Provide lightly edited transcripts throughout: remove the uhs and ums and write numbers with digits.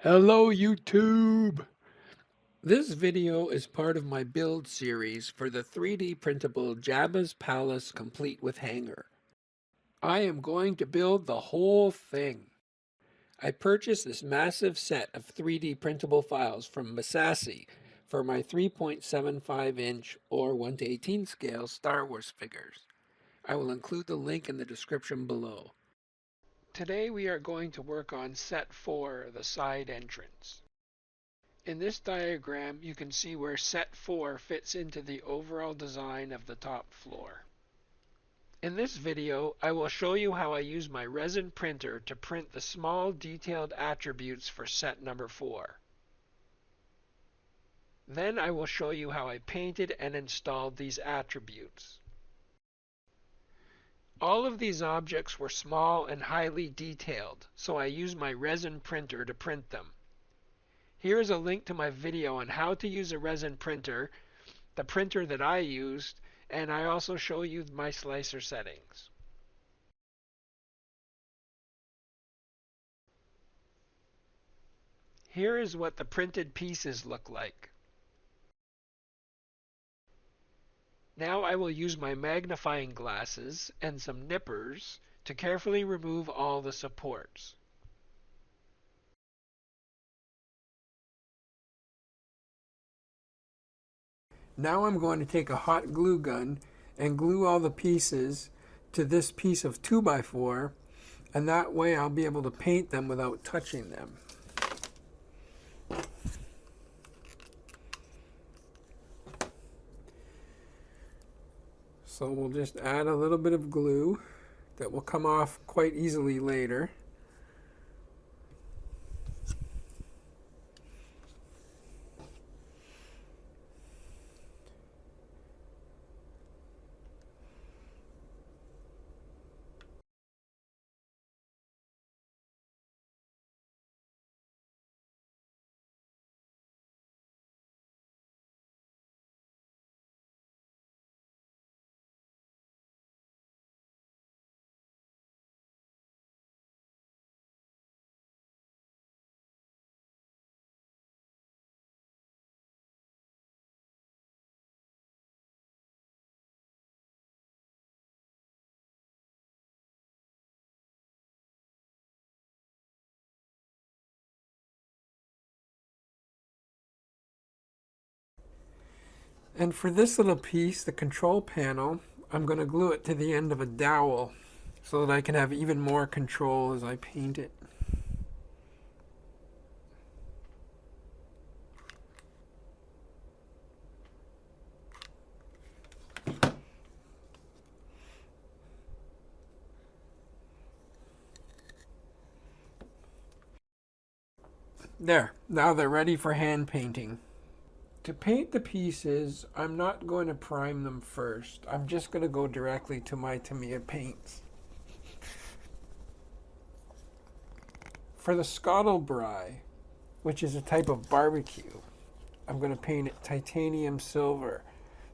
Hello YouTube! This video is part of my build series for the 3D printable Jabba's Palace complete with hangar. I am going to build the whole thing. I purchased this massive set of 3D printable files from Massassi for my 3.75-inch or 1:18 scale Star Wars figures. I will include the link in the description below. Today we are going to work on set 4, the side entrance. In this diagram, you can see where set 4 fits into the overall design of the top floor. In this video, I will show you how I use my resin printer to print the small detailed attributes for set number 4. Then I will show you how I painted and installed these attributes. All of these objects were small and highly detailed, so I used my resin printer to print them. Here is a link to my video on how to use a resin printer, the printer that I used, and I also show you my slicer settings. Here is what the printed pieces look like. Now I will use my magnifying glasses and some nippers to carefully remove all the supports. Now I'm going to take a hot glue gun and glue all the pieces to this piece of 2x4, and that way I'll be able to paint them without touching them. So we'll just add a little bit of glue that will come off quite easily later. And for this little piece, the control panel, I'm going to glue it to the end of a dowel so that I can have even more control as I paint it. There, now they're ready for hand painting. To paint the pieces, I'm not going to prime them first. I'm just going to go directly to my Tamiya paints. For the Scottlebry, which is a type of barbecue, I'm going to paint it titanium silver,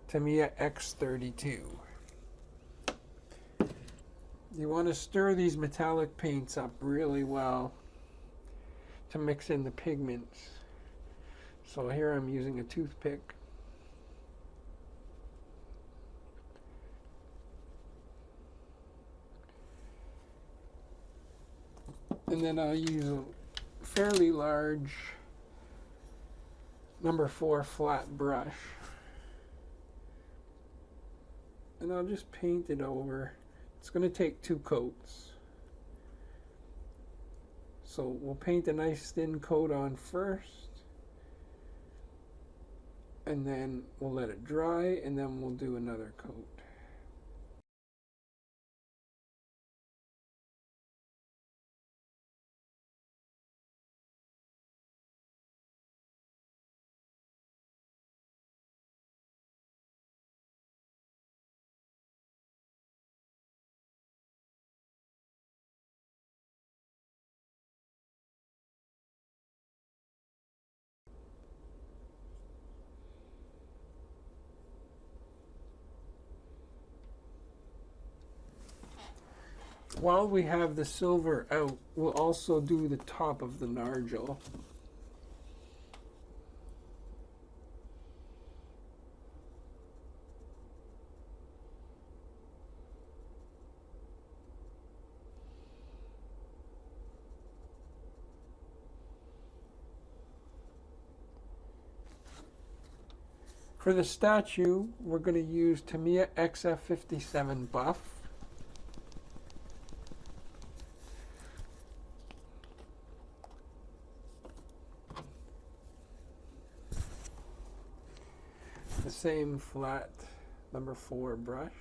Tamiya X32. You want to stir these metallic paints up really well to mix in the pigments. So here I'm using a toothpick. And then I'll use a fairly large number 4 flat brush. And I'll just paint it over. It's going to take 2 coats. So we'll paint a nice thin coat on first. And then we'll let it dry, and then we'll do another coat. While we have the silver out, we'll also do the top of the nargile. For the statue, we're going to use Tamiya XF57 buff. The same flat number 4 brush.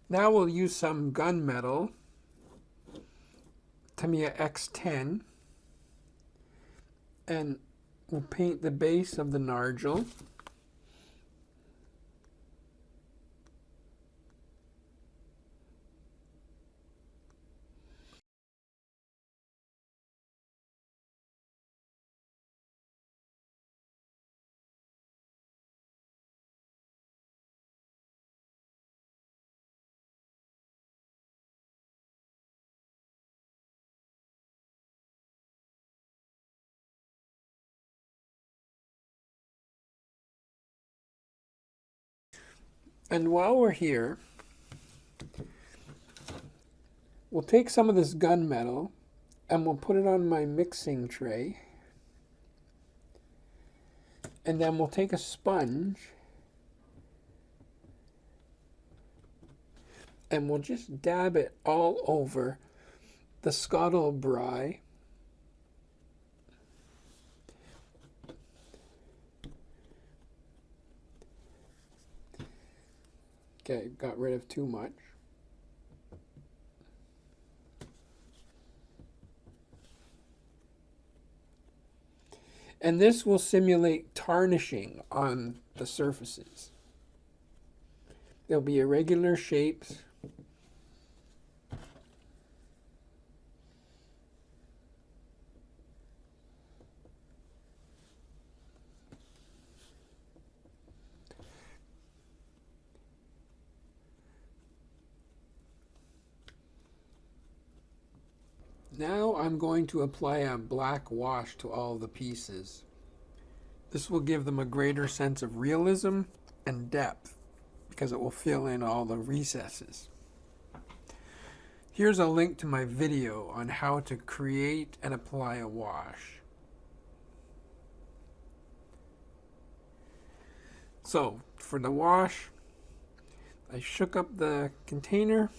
Now we'll use some gunmetal, Tamiya X10, and we'll paint the base of the nargile. And while we're here, we'll take some of this gunmetal and we'll put it on my mixing tray. And then we'll take a sponge and we'll just dab it all over the scuttle bry. Okay, got rid of too much. And this will simulate tarnishing on the surfaces. There'll be irregular shapes. Now I'm going to apply a black wash to all the pieces. This will give them a greater sense of realism and depth because it will fill in all the recesses. Here's a link to my video on how to create and apply a wash. So for the wash, I shook up the container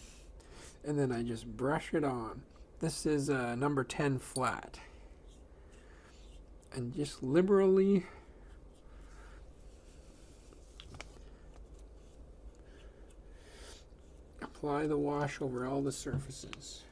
and then I just brush it on. This is number 10 flat. And just liberally apply the wash over all the surfaces.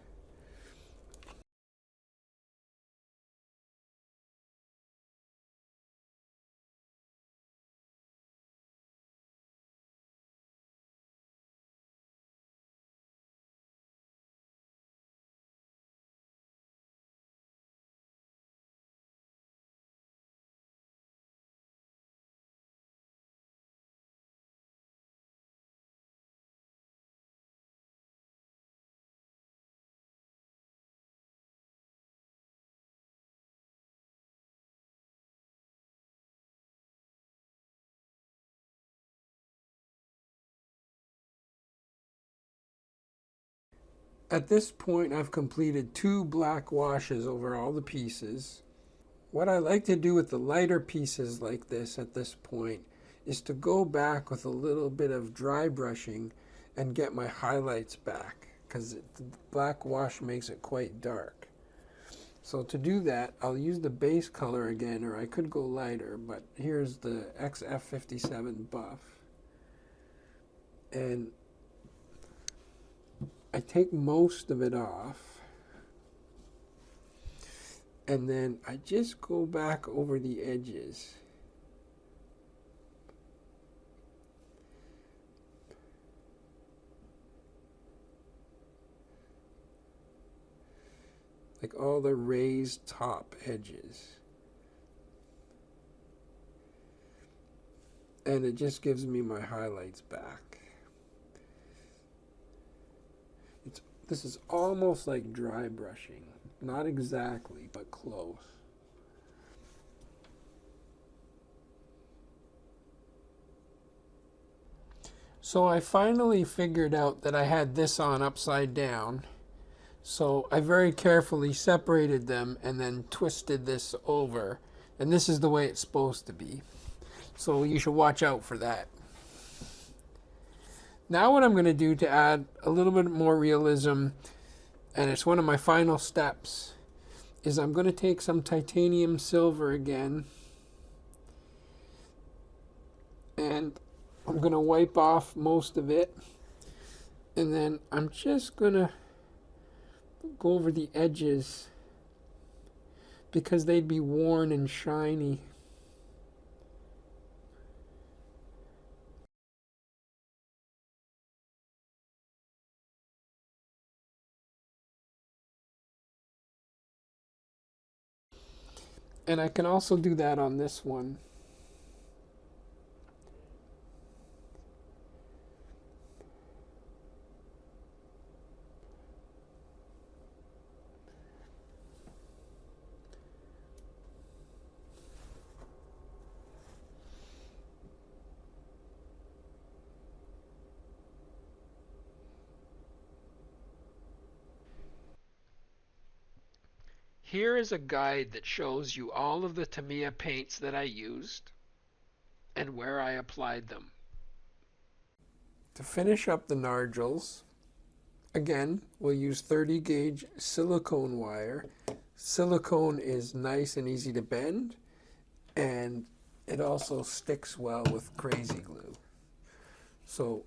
At this point, I've completed 2 black washes over all the pieces. What I like to do with the lighter pieces like this at this point is to go back with a little bit of dry brushing and get my highlights back because the black wash makes it quite dark. So to do that, I'll use the base color again, or I could go lighter, but here's the XF57 buff. And I take most of it off, and then I just go back over the edges. Like all the raised top edges. And it just gives me my highlights back. This is almost like dry brushing. Not exactly, but close. So I finally figured out that I had this on upside down. So I very carefully separated them and then twisted this over. And this is the way it's supposed to be. So you should watch out for that. Now what I'm going to do to add a little bit more realism, and it's one of my final steps, is I'm going to take some titanium silver again, and I'm going to wipe off most of it, and then I'm just going to go over the edges because they'd be worn and shiny. And I can also do that on this one. Here is a guide that shows you all of the Tamiya paints that I used and where I applied them. To finish up the nargels, again, we'll use 30 gauge silicone wire. Silicone is nice and easy to bend, and it also sticks well with crazy glue. So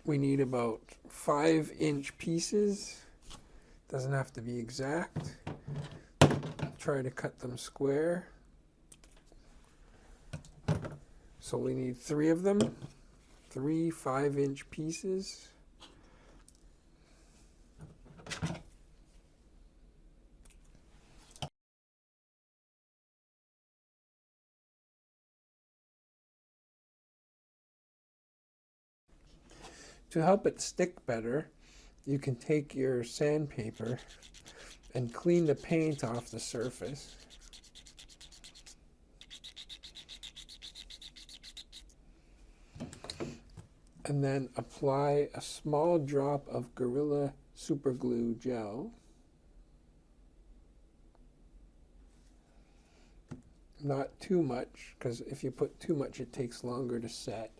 we need about 5-inch pieces. Doesn't have to be exact. Try to cut them square. So we need 3 of them, 3 5-inch pieces. To help it stick better, you can take your sandpaper and clean the paint off the surface. And then apply a small drop of Gorilla Super Glue gel. Not too much, because if you put too much it takes longer to set.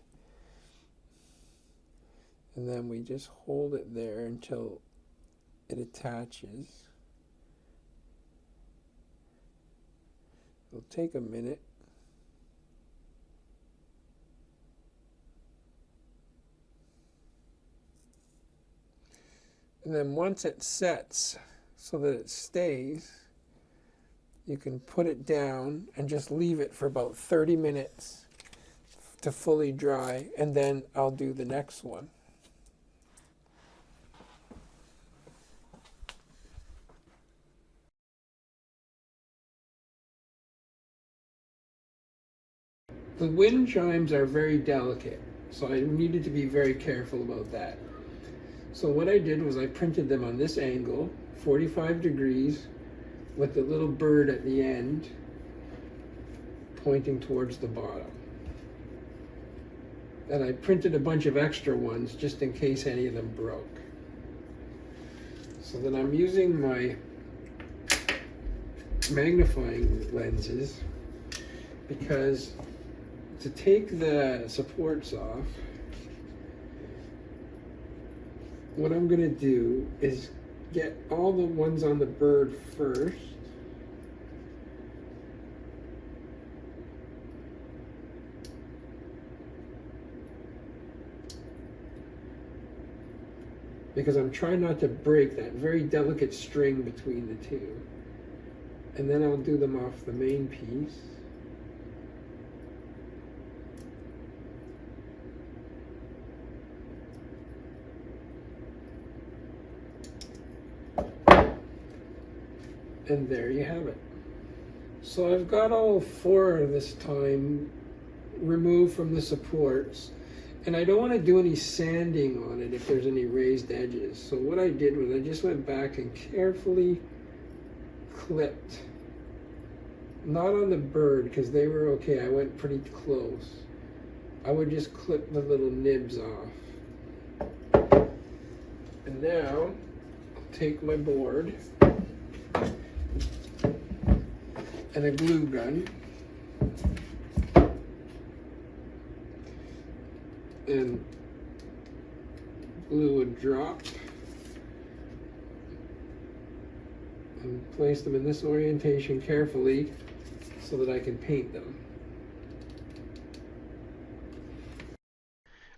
And then we just hold it there until it attaches. It'll take a minute. And then once it sets so that it stays, you can put it down and just leave it for about 30 minutes to fully dry, and then I'll do the next one. The wind chimes are very delicate, so I needed to be very careful about that. So what I did was I printed them on this angle, 45 degrees, with the little bird at the end pointing towards the bottom. And I printed a bunch of extra ones just in case any of them broke. So then I'm using my magnifying lenses because to take the supports off, what I'm going to do is get all the ones on the bird first. Because I'm trying not to break that very delicate string between the two. And then I'll do them off the main piece. And there you have it. So I've got all 4 this time removed from the supports, and I don't want to do any sanding on it if there's any raised edges. So what I did was I just went back and carefully clipped, not on the bird because they were okay, I went pretty close, I would just clip the little nibs off. And now I'll take my board and a glue gun and glue a drop and place them in this orientation carefully so that I can paint them.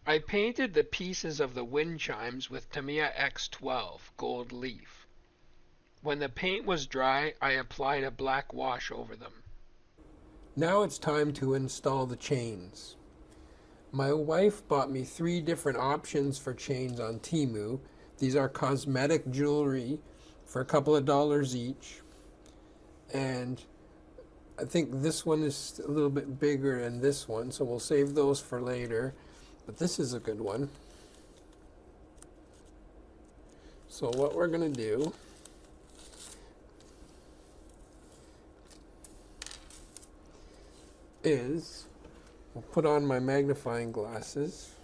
I painted the pieces of the wind chimes with Tamiya X12 gold leaf. When the paint was dry, I applied a black wash over them. Now it's time to install the chains. My wife bought me 3 different options for chains on Temu. These are cosmetic jewelry for a couple of dollars each. And I think this one is a little bit bigger than this one, so we'll save those for later. But this is a good one. So what we're going to do is I'll put on my magnifying glasses.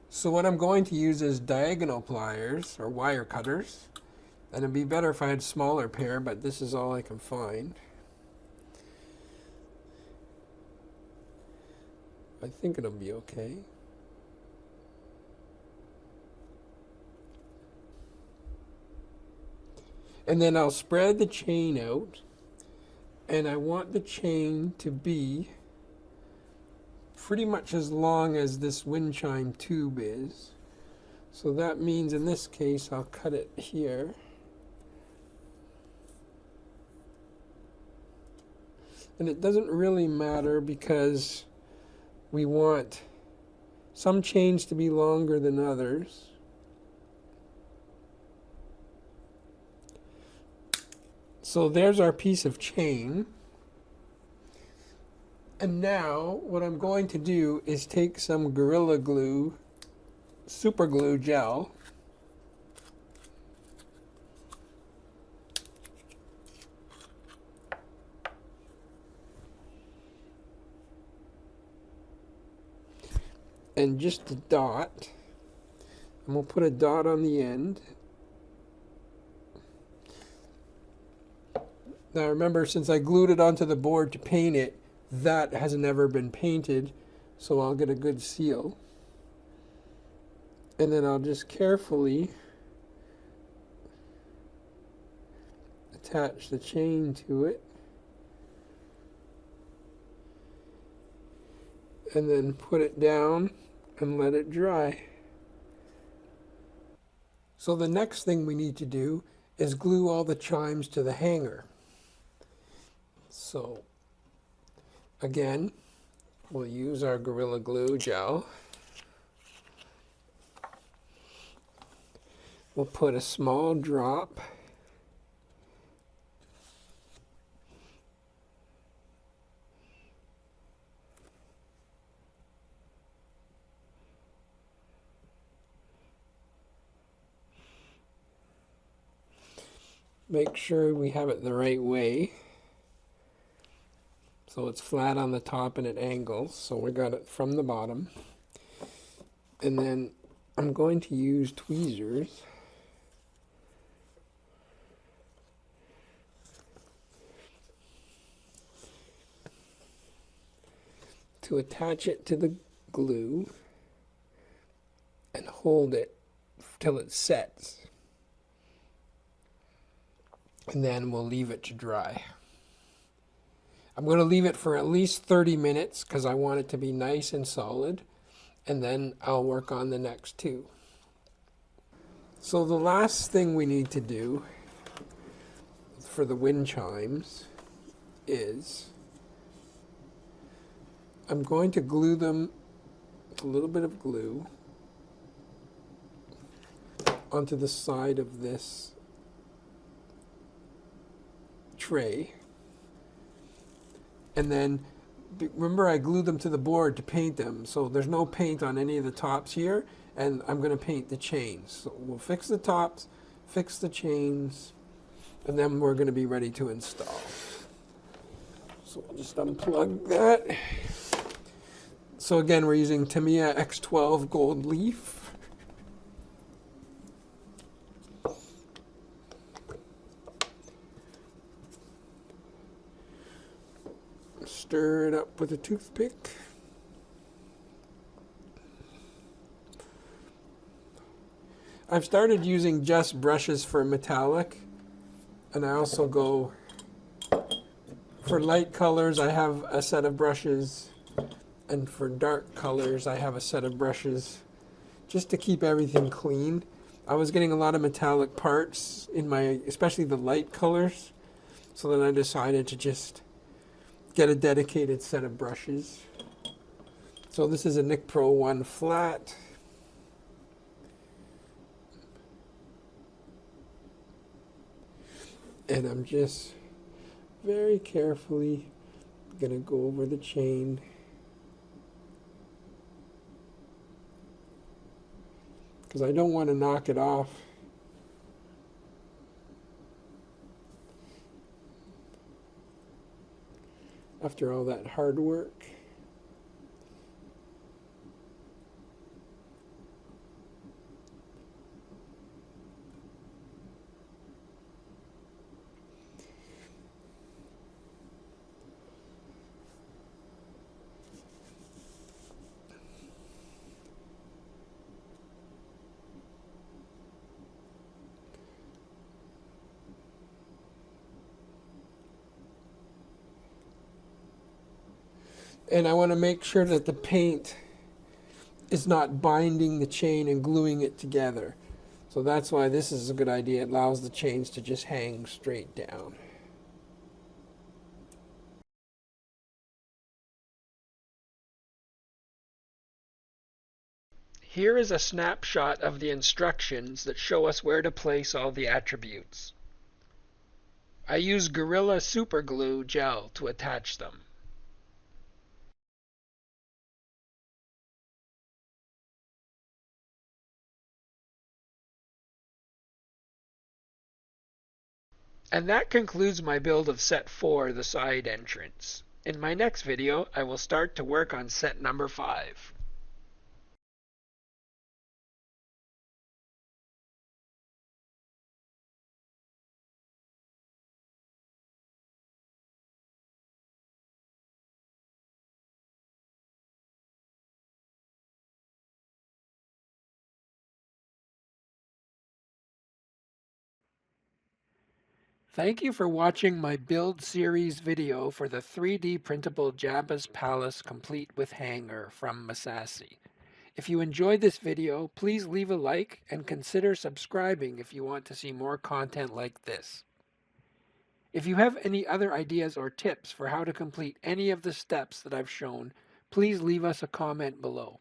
So what I'm going to use is diagonal pliers or wire cutters. And it'd be better if I had a smaller pair, but this is all I can find. I think it'll be okay. And then I'll spread the chain out. And I want the chain to be pretty much as long as this wind chime tube is. So that means in this case I'll cut it here. And it doesn't really matter because we want some chains to be longer than others. So there's our piece of chain. And now what I'm going to do is take some Gorilla Glue, super glue gel, and just a dot, and we'll put a dot on the end. Now remember, since I glued it onto the board to paint it, that has never been painted, so I'll get a good seal. And then I'll just carefully attach the chain to it. And then put it down and let it dry. So the next thing we need to do is glue all the chimes to the hanger. So again, we'll use our Gorilla Glue gel. We'll put a small drop make sure we have it the right way. So it's flat on the top and it angles. So we got it from the bottom. And then I'm going to use tweezers to attach it to the glue and hold it till it sets. And then we'll leave it to dry. I'm going to leave it for at least 30 minutes because I want it to be nice and solid, and then I'll work on the next 2. So the last thing we need to do for the wind chimes is I'm going to glue them with a little bit of glue onto the side of this tray. And then, remember I glued them to the board to paint them, so there's no paint on any of the tops here, and I'm going to paint the chains. So we'll fix the tops, fix the chains, and then we're going to be ready to install. So I'll just unplug that. So again, we're using Tamiya X12 gold leaf. Stir it up with a toothpick. I've started using just brushes for metallic, and I also go for light colors. I have a set of brushes, and for dark colors I have a set of brushes, just to keep everything clean. I was getting a lot of metallic parts in my, especially the light colors, so then I decided to just get a dedicated set of brushes. So this is a Nick Pro 1 flat. And I'm just very carefully gonna go over the chain. Because I don't want to knock it off. After all that hard work. And I want to make sure that the paint is not binding the chain and gluing it together. So that's why this is a good idea. It allows the chains to just hang straight down. Here is a snapshot of the instructions that show us where to place all the attributes. I use Gorilla Super Glue gel to attach them. And that concludes my build of set 4, the side entrance. In my next video, I will start to work on set number 5. Thank you for watching my build series video for the 3D printable Jabba's Palace complete with hanger from Massassi. If you enjoyed this video, please leave a like and consider subscribing if you want to see more content like this. If you have any other ideas or tips for how to complete any of the steps that I've shown, please leave us a comment below.